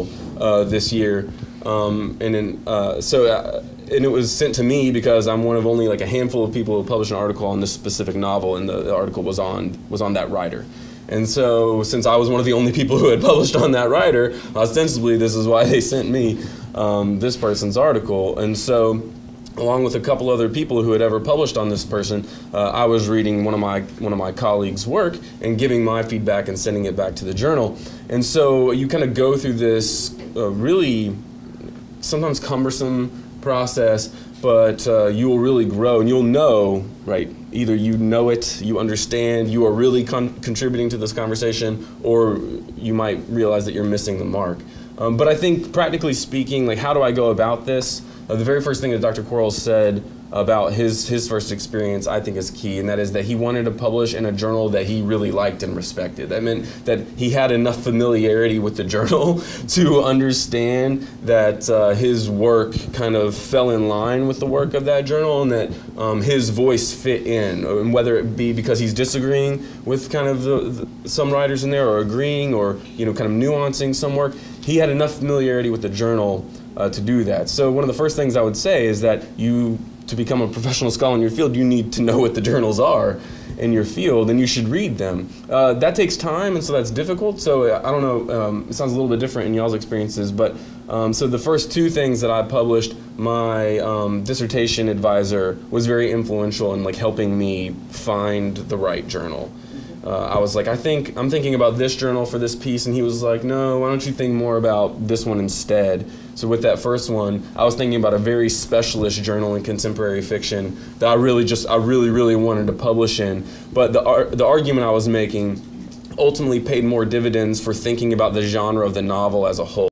article this year, and it was sent to me because I'm one of only like a handful of people who published an article on this specific novel, and the article was on that writer. And so, since I was one of the only people who had published on that writer, ostensibly this is why they sent me this person's article. And so, along with a couple other people who had ever published on this person, I was reading one of my colleagues' work and giving my feedback and sending it back to the journal. And so you kind of go through this really sometimes cumbersome process, but you will really grow, and you'll know, right, either you know it, you understand, you are really contributing to this conversation, or you might realize that you're missing the mark. But I think, practically speaking, like, how do I go about this? The very first thing that Dr. Quarles said about his first experience, I think, is key, and that is that he wanted to publish in a journal that he really liked and respected. That meant that he had enough familiarity with the journal to understand that his work kind of fell in line with the work of that journal, and that his voice fit in, and whether it be because he's disagreeing with kind of some writers in there, or agreeing, or kind of nuancing some work, he had enough familiarity with the journal to do that. So one of the first things I would say is that to become a professional scholar in your field, you need to know what the journals are in your field, and you should read them. That takes time, and so that's difficult. So I don't know, it sounds a little bit different in y'all's experiences, but so the first two things that I published, my dissertation advisor was very influential in like helping me find the right journal. I was like, I'm thinking about this journal for this piece, and he was like, no, why don't you think more about this one instead? So with that first one, I was thinking about a very specialist journal in contemporary fiction that I really wanted to publish in. But the argument I was making ultimately paid more dividends for thinking about the genre of the novel as a whole.